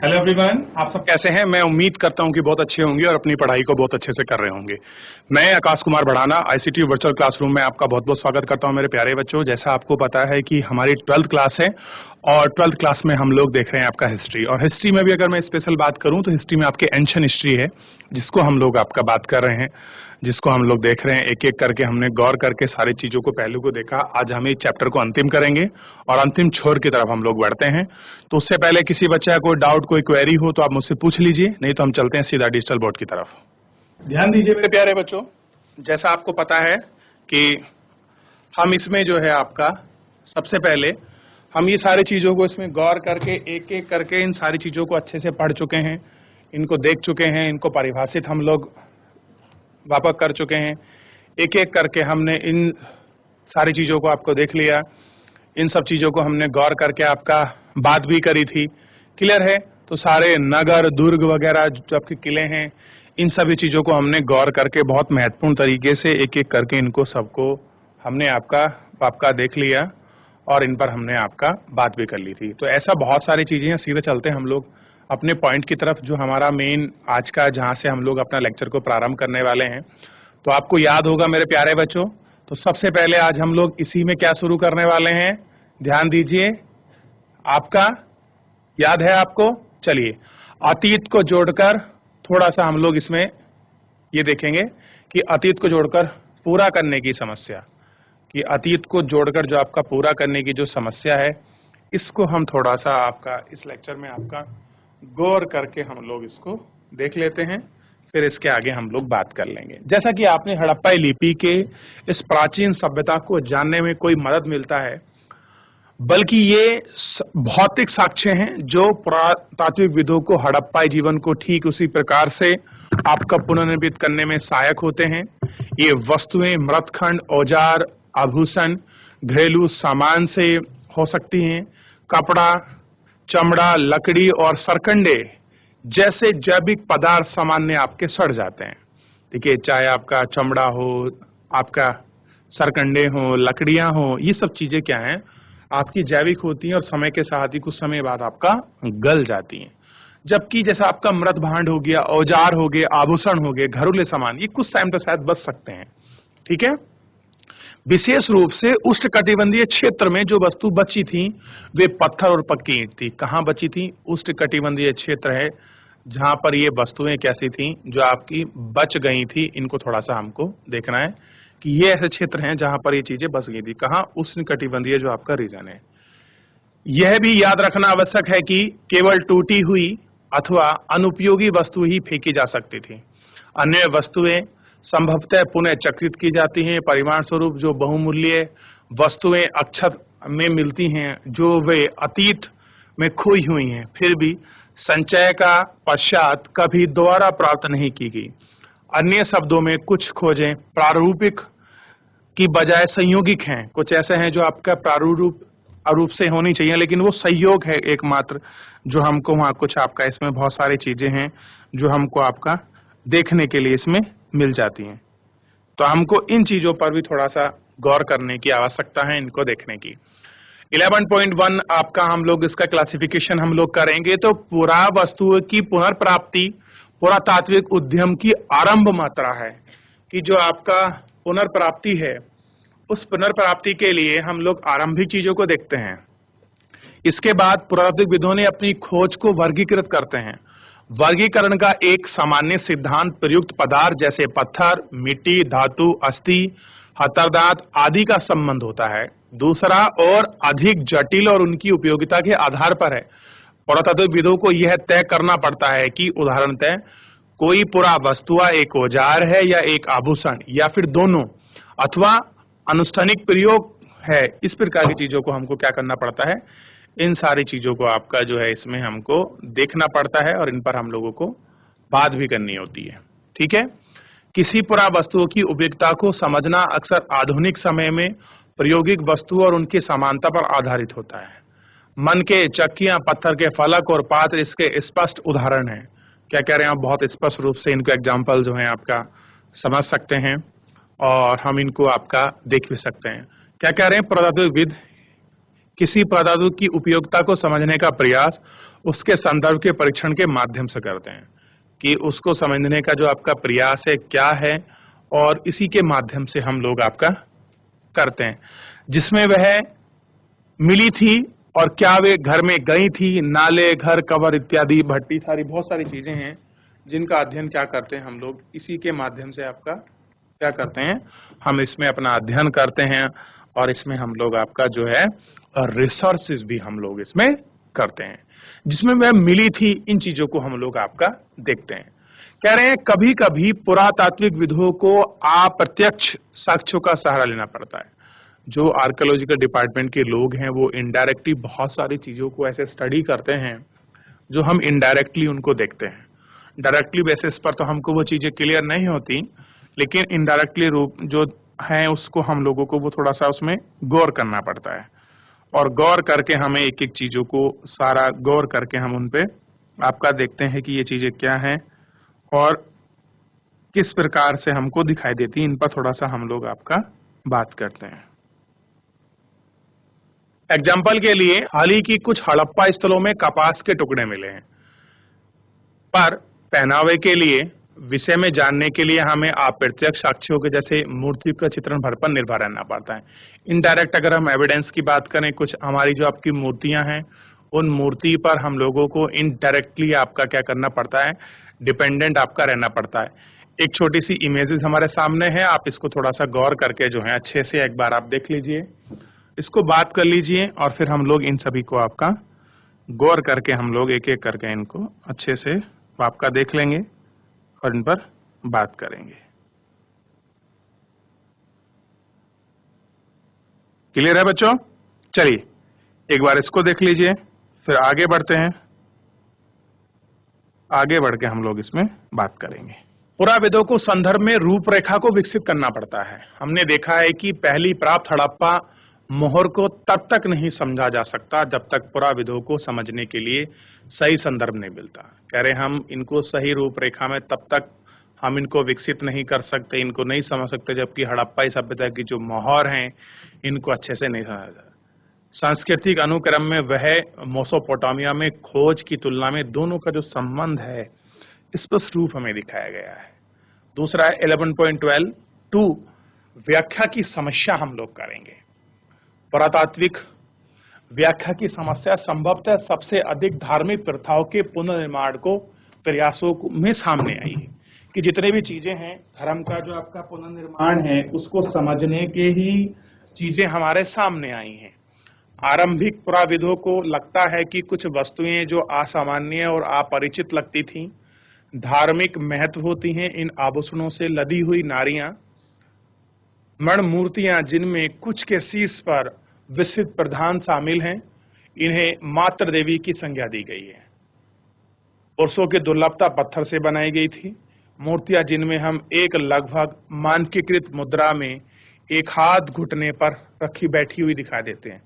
Hello everyone, आप सब कैसे हैं? मैं उम्मीद करता हूं कि बहुत अच्छे होंगे और अपनी पढ़ाई को बहुत अच्छे से कर रहे होंगे। मैं Akash Kumar Bhadana ICT virtual classroom में आपका बहुत बहुत स्वागत करता हूं मेरे प्यारे बच्चों। जैसा आपको पता है कि हमारी 12th क्लास है और 12th क्लास में हम लोग देख रहे हैं आपका हिस्ट्री, और हिस्ट्री में भी अगर मैं स्पेशल बात करूं तो हिस्ट्री में आपके एंशिएंट हिस्ट्री है जिसको हम लोग आपका बात कर रहे हैं, जिसको हम लोग देख रहे हैं। एक एक करके हमने गौर करके सारी चीजों को पहलू को देखा। आज हम इस चैप्टर को अंतिम करेंगे और अंतिम छोर की तरफ हम लोग बढ़ते हैं। तो उससे पहले किसी बच्चे का कोई डाउट, कोई क्वेरी हो तो आप मुझसे पूछ लीजिए, नहीं तो हम चलते हैं सीधा डिजिटल बोर्ड की तरफ। ध्यान दीजिए मेरे प्यारे बच्चों, जैसा आपको पता है कि हम इसमें जो है आपका सबसे पहले हम ये सारी चीजों को इसमें गौर करके एक एक करके इन सारी चीजों को अच्छे से पढ़ चुके हैं, इनको देख चुके हैं, इनको परिभाषित हम लोग वापस कर चुके हैं। एक एक करके हमने इन सारी चीजों को आपको देख लिया, इन सब चीजों को हमने गौर करके आपका बात भी करी थी। क्लियर है? तो सारे नगर, दुर्ग वगैरह जो आपके किले हैं, इन सभी चीजों को हमने गौर करके बहुत महत्वपूर्ण तरीके से एक एक करके इनको सबको हमने आपका देख लिया और इन पर हमने आपका बात भी कर ली थी। तो ऐसा बहुत सारी चीजें हैं। सीधे चलते हम लोग अपने पॉइंट की तरफ, जो हमारा मेन आज का, जहां से हम लोग अपना लेक्चर को प्रारंभ करने वाले हैं। तो आपको याद होगा मेरे प्यारे बच्चों, तो सबसे पहले आज हम लोग इसी में क्या शुरू करने वाले हैं, ध्यान दीजिए। आपका याद है आपको? चलिए, अतीत को जोड़कर थोड़ा सा हम लोग इसमें ये देखेंगे कि अतीत को जोड़कर पूरा करने की समस्या, कि अतीत को जोड़कर जो आपका पूरा करने की जो समस्या है, इसको हम थोड़ा सा आपका इस लेक्चर में आपका गौर करके हम लोग इसको देख लेते हैं, फिर इसके आगे हम लोग बात कर लेंगे। जैसा कि आपने हड़प्पाई लिपि के इस प्राचीन सभ्यता को जानने में कोई मदद मिलता है, बल्कि ये भौतिक साक्ष्य हैं जो पुरातात्विक विदों को हड़प्पाई जीवन को ठीक उसी प्रकार से आपका पुनर्निर्मित करने में सहायक होते हैं। ये वस्तुएं मृतखंड, औजार, आभूषण, घरेलू सामान से हो सकती हैं। कपड़ा, चमड़ा, लकड़ी और सरकंडे जैसे जैविक पदार्थ सामान्य आपके सड़ जाते हैं। देखिए, चाहे आपका चमड़ा हो, आपका सरकंडे हो, लकड़ियां हो, ये सब चीजें क्या हैं, आपकी जैविक होती हैं और समय के साथ ही कुछ समय बाद आपका गल जाती हैं। जबकि जैसा आपका मृत भांड हो गया, औजार हो गए, आभूषण हो गए, घरेलू सामान, ये कुछ टाइम तक शायद बच सकते हैं। ठीक है? विशेष रूप से उष्णकटिबंधीय क्षेत्र में जो वस्तु बची थी वे पत्थर और पक्की ईंट थी। कहाँ बची थी? उष्णकटिबंधीय क्षेत्र है जहां पर ये वस्तुएं कैसी थी जो आपकी बच गई थी। इनको थोड़ा सा हमको देखना है कि ये ऐसे क्षेत्र हैं जहां पर ये चीजें बच गई थी। कहाँ? उष्णकटिबंधीय जो आपका रीजन है। यह भी याद रखना आवश्यक है कि केवल टूटी हुई अथवा अनुपयोगी वस्तु ही फेंकी जा सकती थी। अन्य वस्तुएं संभवतः पुनः चक्रित की जाती हैं। परिमाण स्वरूप जो बहुमूल्य वस्तुएं अक्षत में मिलती हैं, जो वे अतीत में खोई हुई हैं, फिर भी संचय का पश्चात कभी दोबारा प्राप्त नहीं की गई। अन्य शब्दों में कुछ खोजें प्रारूपिक की बजाय संयोगिक हैं। कुछ ऐसे हैं जो आपका प्रारूप से होनी चाहिए, लेकिन वो संयोग है एकमात्र जो हमको वहां कुछ आपका इसमें बहुत सारी चीजें हैं जो हमको आपका देखने के लिए इसमें मिल जाती हैं। तो हमको इन चीजों पर भी थोड़ा सा गौर करने की आवश्यकता है, इनको देखने की। 11.1 आपका हम लोग इसका क्लासिफिकेशन हम लोग करेंगे। तो पुरा वस्तुओं की पुनर्प्राप्ति पुरातात्विक उद्यम की आरंभ मात्रा है, कि जो आपका पुनर्प्राप्ति है, उस पुनर्प्राप्ति के लिए हम लोग आरंभिक चीजों को देखते हैं। इसके बाद पुरातात्विक विदों ने अपनी खोज को वर्गीकृत करते हैं। वर्गीकरण का एक सामान्य सिद्धांत प्रयुक्त पदार्थ जैसे पत्थर, मिट्टी, धातु, अस्थि, हथरदांत आदि का संबंध होता है। दूसरा और अधिक जटिल और उनकी उपयोगिता के आधार पर है। पुरातात्विक विदों को यह तय करना पड़ता है कि उदाहरणतः कोई पुरा वस्तुआ एक औजार है या एक आभूषण, या फिर दोनों, अथवा अनुष्ठानिक प्रयोग है। इस प्रकार की चीजों को हमको क्या करना पड़ता है, इन सारी चीजों को आपका जो है इसमें हमको देखना पड़ता है और इन पर हम लोगों को बात भी करनी होती है। ठीक है? किसी पुरा वस्तुओं की उपयोगिता को समझना अक्सर आधुनिक समय में प्रायोगिक वस्तु और उनकी समानता पर आधारित होता है। मन के चक्कियां, पत्थर के फलक और पात्र इसके स्पष्ट उदाहरण हैं। क्या कह रहे हैं आप? बहुत स्पष्ट रूप से इनको एग्जाम्पल जो है आपका समझ सकते हैं और हम इनको आपका देख भी सकते हैं। क्या कह रहे हैं? पुरातात्विक विद किसी पदार्थ की उपयोगिता को समझने का प्रयास उसके संदर्भ के परीक्षण के माध्यम से करते हैं कि उसको समझने का जो आपका प्रयास है क्या है, और इसी के माध्यम से हम लोग आपका करते हैं, जिसमें वह मिली थी और क्या वे घर में गई थी, नाले, घर, कवर इत्यादि, भट्टी, सारी बहुत सारी चीजें हैं जिनका अध्ययन क्या करते हैं हम लोग, इसी के माध्यम से आपका क्या करते हैं, हम इसमें अपना अध्ययन करते हैं, और इसमें हम लोग आपका जो है रिसर्चेस भी हम लोग इसमें करते हैं, जिसमें वह मिली थी। इन चीजों को हम लोग आपका देखते हैं। कह रहे हैं कभी कभी पुरातात्विक विधों को अप्रत्यक्ष साक्ष्यों का सहारा लेना पड़ता है। जो आर्कियोलॉजिकल डिपार्टमेंट के लोग हैं वो इनडायरेक्टली बहुत सारी चीजों को ऐसे स्टडी करते हैं जो हम इनडायरेक्टली उनको देखते हैं। डायरेक्टली बेसिस पर तो हमको वो चीजें क्लियर नहीं होती, लेकिन इनडायरेक्टली रूप जो है उसको हम लोगों को वो थोड़ा सा उसमें गौर करना पड़ता है, और गौर करके हमें एक एक चीजों को सारा गौर करके हम उन पे आपका देखते हैं कि ये चीजें क्या हैं और किस प्रकार से हमको दिखाई देती है। इन पर थोड़ा सा हम लोग आपका बात करते हैं। एग्जाम्पल के लिए हाल ही की कुछ हड़प्पा स्थलों में कपास के टुकड़े मिले हैं, पर पहनावे के लिए विषय में जानने के लिए हमें अप्रत्यक्ष साक्ष्यों के जैसे मूर्ति का चित्रण भर पर निर्भर रहना पड़ता है। इनडायरेक्ट अगर हम एविडेंस की बात करें, कुछ हमारी जो आपकी मूर्तियां हैं उन मूर्ति पर हम लोगों को इनडायरेक्टली आपका क्या करना पड़ता है, डिपेंडेंट आपका रहना पड़ता है। एक छोटी सी इमेजेस हमारे सामने है, आप इसको थोड़ा सा गौर करके जो है अच्छे से एक बार आप देख लीजिए, इसको बात कर लीजिए, और फिर हम लोग इन सभी को आपका गौर करके हम लोग एक एक करके इनको अच्छे से आपका देख लेंगे और इन पर बात करेंगे। क्लियर है बच्चों? चलिए एक बार इसको देख लीजिए, फिर आगे बढ़ते हैं। आगे बढ़ के हम लोग इसमें बात करेंगे। पुराविदों को संदर्भ में रूपरेखा को विकसित करना पड़ता है। हमने देखा है कि पहली प्राप्त हड़प्पा मोहर को तब तक नहीं समझा जा सकता जब तक पुराविदों को समझने के लिए सही संदर्भ नहीं मिलता। कह रहे हम इनको सही रूपरेखा में तब तक हम इनको विकसित नहीं कर सकते, इनको नहीं समझ सकते, जबकि हड़प्पाई सभ्यता की जो मोहर हैं इनको अच्छे से नहीं समझा जाता। सांस्कृतिक अनुक्रम में वह मेसोपोटामिया में खोज की तुलना में दोनों का जो संबंध है स्पष्ट रूप हमें दिखाया गया है। दूसरा है 11.12 व्याख्या की समस्या हम लोग करेंगे। पुरातात्विक व्याख्या की समस्या संभवतः सबसे अधिक धार्मिक प्रथाओं के पुनर्निर्माण को प्रयासों में सामने आई है कि जितने भी चीजें हैं धर्म का जो आपका पुनर्निर्माण है उसको समझने के ही चीजें हमारे सामने आई हैं। आरंभिक पुराविदों को लगता है कि कुछ वस्तुएं जो असामान्य और अपरिचित लगती थीं धार्मिक महत्व होती हैं। इन आभूषणों से लदी हुई नारियां, मण मूर्तियां जिनमें कुछ के शीश पर विस्तृत प्रधान शामिल हैं, इन्हें मातृ देवी की संज्ञा दी गई है। पुरुषों की दुर्लभता पत्थर से बनाई गई थी। मूर्तियां जिनमें हम एक लगभग मानकीकृत मुद्रा में एक हाथ घुटने पर रखी बैठी हुई दिखाई देते हैं,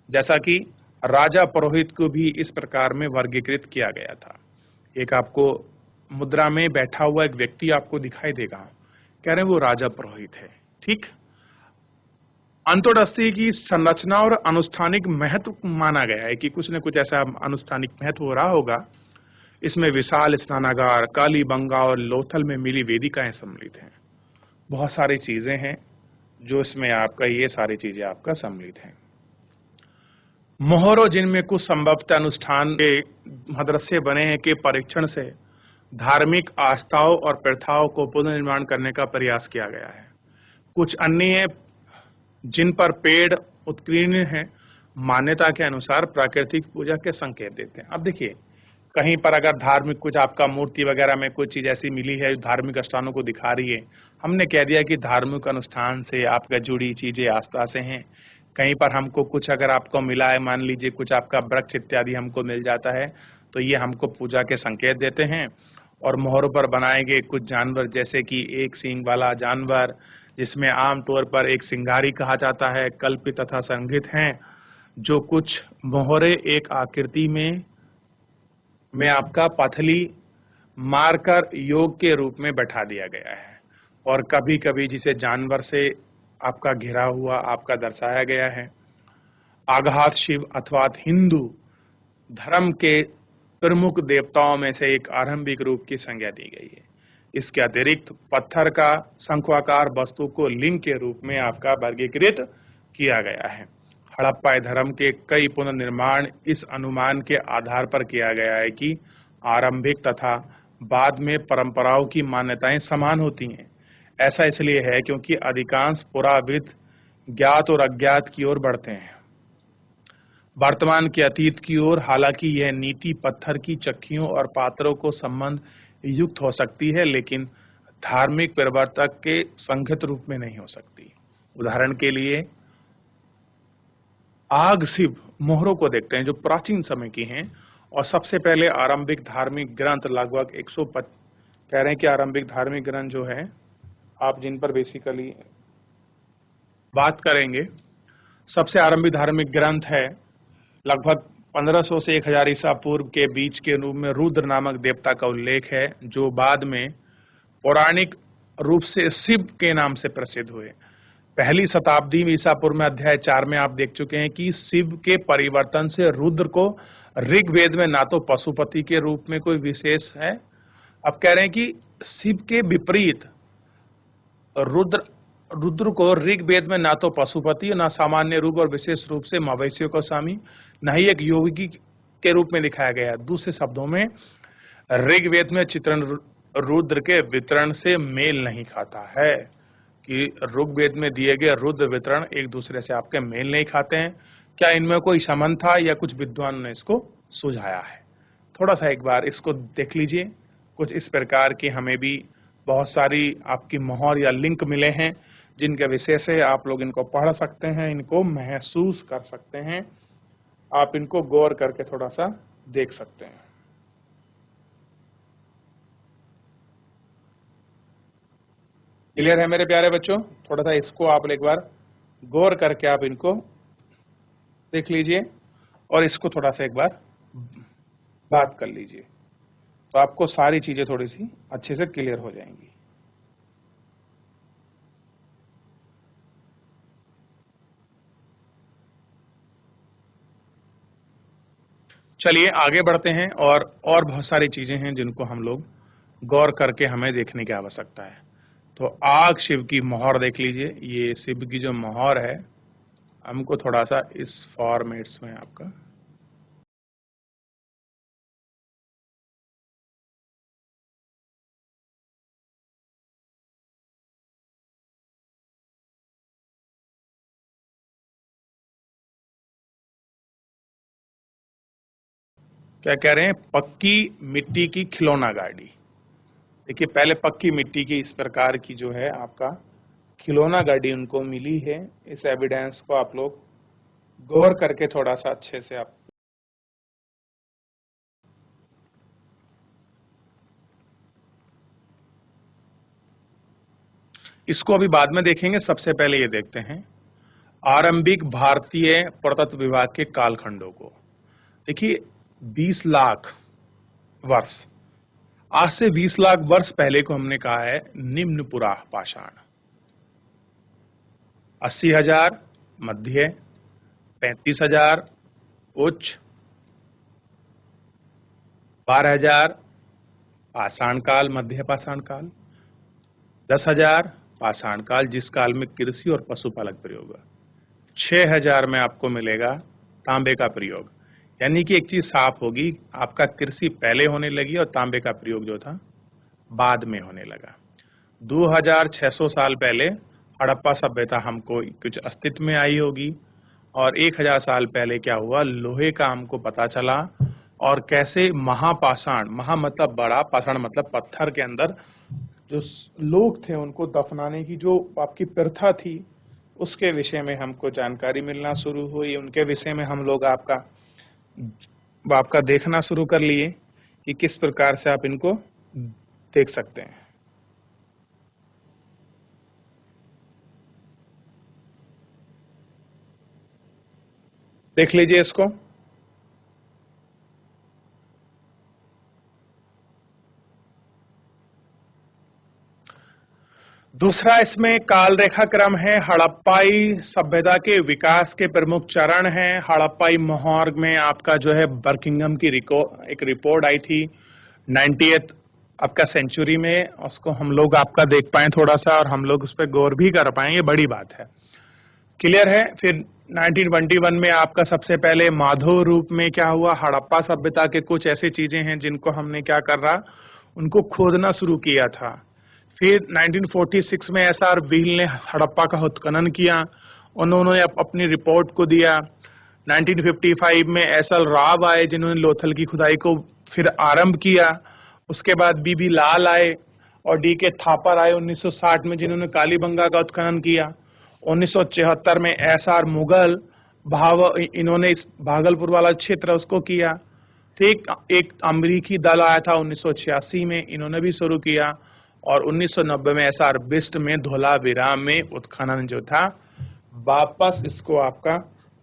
जैसा कि राजा पुरोहित को भी इस प्रकार में वर्गीकृत किया गया था। एक आपको मुद्रा में बैठा हुआ एक व्यक्ति आपको दिखाई देगा, कह रहे हैं वो राजा पुरोहित है। ठीक, अंतोदस्ती की संरचना और अनुष्ठानिक महत्व माना गया है कि कुछ न कुछ ऐसा अनुष्ठानिक महत्व हो रहा होगा। इसमें विशाल स्नानागार, कालीबंगा और लोथल में मिली वेदिकाएं सम्मिलित हैं। बहुत सारी चीजें हैं जो इसमें आपका ये सारी चीजें आपका सम्मिलित हैं। मोहरों जिनमें कुछ संभवतः अनुष्ठान के मदरसे बने हैं के परीक्षण से धार्मिक आस्थाओं और प्रथाओं को पुनर्निर्माण करने का प्रयास किया गया है। कुछ अन्य जिन पर पेड़ उत्कीर्ण हैं मान्यता के अनुसार प्राकृतिक पूजा के संकेत देते हैं। अब देखिए कहीं पर अगर धार्मिक कुछ आपका मूर्ति वगैरह में कोई चीज ऐसी मिली है धार्मिक स्थानों को दिखा रही है, हमने कह दिया कि धार्मिक अनुष्ठान से आपका जुड़ी चीजें आस्था से हैं। कहीं पर हमको कुछ अगर आपको मिला है, मान लीजिए कुछ आपका वृक्ष इत्यादि हमको मिल जाता है, तो ये हमको पूजा के संकेत देते हैं। और मोहरों पर बनाए गए कुछ जानवर जैसे कि एक सींग वाला जानवर जिसमें आमतौर पर एक सिंगारी कहा जाता है, कल्पित तथा संगीत हैं। जो कुछ मोहरे एक आकृति में आपका पथली मारकर योग के रूप में बैठा दिया गया है, और कभी कभी जिसे जानवर से आपका घिरा हुआ आपका दर्शाया गया है। आघात शिव अथवा हिंदू धर्म के प्रमुख देवताओं में से एक आरंभिक रूप की संज्ञा दी गई है। इसके अतिरिक्त पत्थर का शंक्वाकार वस्तु को लिंग के रूप में आपका वर्गीकृत किया गया है। हड़प्पा धर्म के कई पुनर्निर्माण इस अनुमान के आधार पर किया गया है कि आरंभिक तथा बाद में परंपराओं की मान्यताएं समान होती हैं। ऐसा इसलिए है क्योंकि अधिकांश पुराविद ज्ञात और अज्ञात की ओर बढ़ते हैं, वर्तमान के अतीत की ओर। हालांकि यह नीति पत्थर की चक्कियों और पात्रों को संबंध युक्त हो सकती है, लेकिन धार्मिक परिवर्तक के संगत रूप में नहीं हो सकती। उदाहरण के लिए आग शिव मोहरों को देखते हैं जो प्राचीन समय की हैं, और सबसे पहले आरंभिक धार्मिक ग्रंथ लगभग 150 कह रहे हैं कि आरंभिक धार्मिक ग्रंथ जो है आप जिन पर बेसिकली बात करेंगे, सबसे आरंभिक धार्मिक ग्रंथ है लगभग 1500 से 1000 ईसा पूर्व के बीच के रूप में रुद्र नामक देवता का उल्लेख है, जो बाद में पौराणिक रूप से शिव के नाम से प्रसिद्ध हुए। पहली शताब्दी में ईसा पूर्व में अध्याय 4 में आप देख चुके हैं कि शिव के परिवर्तन से रुद्र को ऋग्वेद में ना तो पशुपति के रूप में कोई विशेष है, अब कह रहे हैं कि शिव के विपरीत रुद्र को ऋग्वेद में ना तो पशुपति, ना सामान्य रूप और विशेष रूप से मवेशियों को स्वामी, न ही एक योगी के रूप में दिखाया गया। दूसरे शब्दों में ऋग्वेद में चित्रण रुद्र के वितरण से मेल नहीं खाता है, कि ऋग्वेद में दिए गए रुद्र वितरण एक दूसरे से आपके मेल नहीं खाते हैं। क्या इनमें कोई संबंध था या कुछ विद्वानों ने इसको सुझाया है? थोड़ा सा एक बार इसको देख लीजिए। कुछ इस प्रकार की हमें भी बहुत सारी आपकी मोहर या लिंक मिले हैं, जिनके विषय से आप लोग इनको पढ़ सकते हैं, इनको महसूस कर सकते हैं, आप इनको गौर करके थोड़ा सा देख सकते हैं। क्लियर है मेरे प्यारे बच्चों? थोड़ा सा इसको आप एक बार गौर करके आप इनको देख लीजिए और इसको थोड़ा सा एक बार बात कर लीजिए, तो आपको सारी चीजें थोड़ी सी अच्छे से क्लियर हो जाएंगी। चलिए आगे बढ़ते हैं, और बहुत सारी चीजें हैं जिनको हम लोग गौर करके हमें देखने की आवश्यकता है। तो आग शिव की मोहर देख लीजिए। ये शिव की जो मोहर है, हमको थोड़ा सा इस फॉर्मेट्स में आपका क्या कह रहे हैं, पक्की मिट्टी की खिलौना गाड़ी। देखिए पहले पक्की मिट्टी की इस प्रकार की जो है आपका खिलौना गाड़ी उनको मिली है। इस एविडेंस को आप लोग गौर करके थोड़ा सा अच्छे से आप इसको अभी बाद में देखेंगे। सबसे पहले ये देखते हैं आरंभिक भारतीय पुरातत्व विभाग के कालखंडों को। देखिए 20 लाख वर्ष, आज से 20 लाख वर्ष पहले को हमने कहा है निम्न पुरा पाषाण। 80,000 मध्य, 35,000 उच्च, 12,000 पाषाण काल मध्य पाषाण काल, 10,000 पाषाण काल जिस काल में कृषि और पशुपालक प्रयोग हुआ, 6,000 में आपको मिलेगा तांबे का प्रयोग। यानी कि एक चीज साफ होगी, आपका कृषि पहले होने लगी और तांबे का प्रयोग जो था बाद में होने लगा। 2,600 साल पहले हड़प्पा सभ्यता हमको कुछ अस्तित्व में आई होगी, और 1,000 साल पहले क्या हुआ, लोहे का हमको पता चला, और कैसे महापाषाण, महा मतलब बड़ा, पाषाण मतलब पत्थर के अंदर जो लोग थे उनको दफनाने की जो आपकी प्रथा थी, उसके विषय में हमको जानकारी मिलना शुरू हुई। उनके विषय में हम लोग आपका देखना शुरू कर लिए कि किस प्रकार से आप इनको देख सकते हैं। देख लीजिए इसको। दूसरा इसमें काल रेखा क्रम है। हड़प्पाई सभ्यता के विकास के प्रमुख चरण हैं। हड़प्पाई मोहर्ग में आपका जो है बर्किंघम की एक रिपोर्ट आई थी 90th आपका सेंचुरी में, उसको हम लोग आपका देख पाए थोड़ा सा और हम लोग उस पर गौर भी कर पाए, ये बड़ी बात है। क्लियर है। फिर 1921 में आपका सबसे पहले माधव रूप में क्या हुआ, हड़प्पा सभ्यता के कुछ ऐसी चीजें हैं जिनको हमने क्या कर रहा, उनको खोदना शुरू किया था। फिर 1946 में SR व्हील ने हड़प्पा का उत्खनन किया, उन्होंने अपनी रिपोर्ट को दिया। 1955 में SL राव आए जिन्होंने लोथल की खुदाई को फिर आरंभ किया। उसके बाद BB लाल आए और DK थापर आए 1960 में जिन्होंने कालीबंगा का उत्खनन किया। 1974 में SR मुगल इन्होंने इस भागलपुर वाला क्षेत्र उसको किया। ठीक, एक अमेरिकी दल आया था 1986 में, इन्होंने भी शुरू किया। और 1990 में SR बिस्ट में धोलावीरा में उत्खनन जो था वापस इसको आपका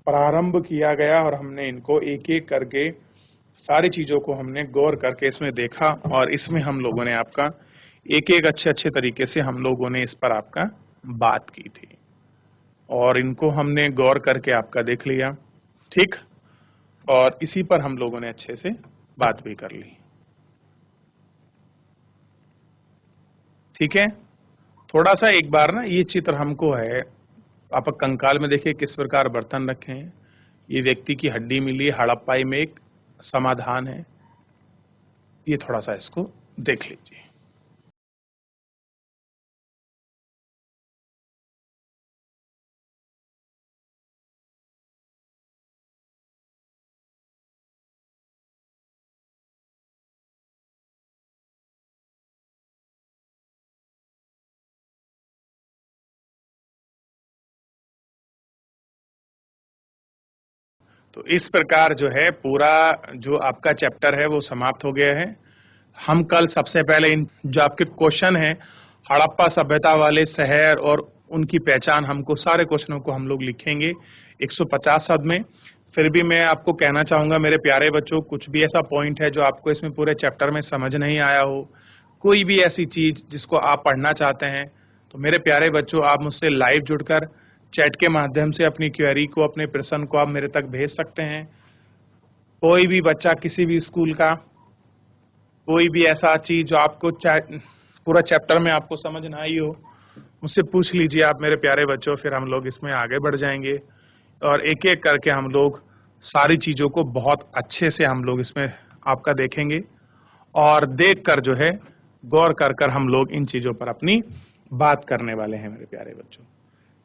प्रारंभ किया गया और हमने इनको एक एक करके सारी चीजों को हमने गौर करके इसमें देखा और इसमें हम लोगों ने आपका एक एक अच्छे तरीके से हम लोगों ने इस पर आपका बात की थी और इनको हमने गौर करके आपका देख लिया। ठीक, और इसी पर हम लोगों ने अच्छे से बात भी कर ली। ठीक है, थोड़ा सा एक बार ना ये चित्र हमको है, आप कंकाल में देखिए किस प्रकार बर्तन रखे हैं, ये व्यक्ति की हड्डी मिली, हड़प्पाई में एक समाधान है, ये थोड़ा सा इसको देख लीजिए। तो इस प्रकार जो है पूरा जो आपका चैप्टर है वो समाप्त हो गया है। हम कल सबसे पहले इन जो आपके क्वेश्चन हैं हड़प्पा सभ्यता वाले शहर और उनकी पहचान, हमको सारे क्वेश्चनों को हम लोग लिखेंगे 150 शब्द में। फिर भी मैं आपको कहना चाहूंगा मेरे प्यारे बच्चों, कुछ भी ऐसा पॉइंट है जो आपको इसमें पूरे चैप्टर में समझ नहीं आया हो, कोई भी ऐसी चीज जिसको आप पढ़ना चाहते हैं, तो मेरे प्यारे बच्चों आप मुझसे लाइव जुड़कर चैट के माध्यम से अपनी क्वेरी को, अपने प्रश्न को आप मेरे तक भेज सकते हैं। कोई भी बच्चा किसी भी स्कूल का कोई भी ऐसा चीज जो आपको पूरा चैप्टर में आपको समझ ना आई हो, मुझसे पूछ लीजिए आप मेरे प्यारे बच्चों, फिर हम लोग इसमें आगे बढ़ जाएंगे और एक एक करके हम लोग सारी चीजों को बहुत अच्छे से हम लोग इसमें आपका देखेंगे और देख कर जो है गौर कर कर हम लोग इन चीजों पर अपनी बात करने वाले हैं मेरे प्यारे बच्चों।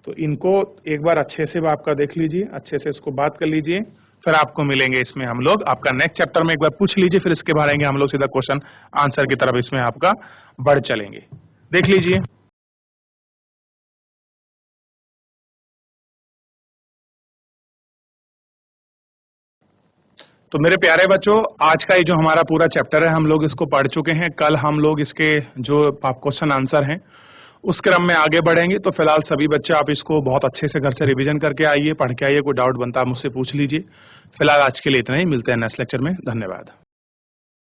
तो इनको एक बार अच्छे से आपका देख लीजिए, अच्छे से इसको बात कर लीजिए, फिर आपको मिलेंगे इसमें हम लोग आपका नेक्स्ट चैप्टर में। एक बार पूछ लीजिए, फिर इसके बढ़ेंगे हम लोग सीधा क्वेश्चन आंसर की तरफ इसमें आपका बढ़ चलेंगे। देख लीजिए। तो मेरे प्यारे बच्चों, आज का ये जो हमारा पूरा चैप्टर है हम लोग इसको पढ़ चुके हैं। कल हम लोग इसके जो क्वेश्चन आंसर हैं उस क्रम में आगे बढ़ेंगे। तो फिलहाल सभी बच्चे आप इसको बहुत अच्छे से घर से रिवीजन करके आइए, पढ़ के आइए, कोई डाउट बनता है मुझसे पूछ लीजिए। फिलहाल आज के लिए इतना ही, मिलते हैं नेक्स्ट लेक्चर में। धन्यवाद।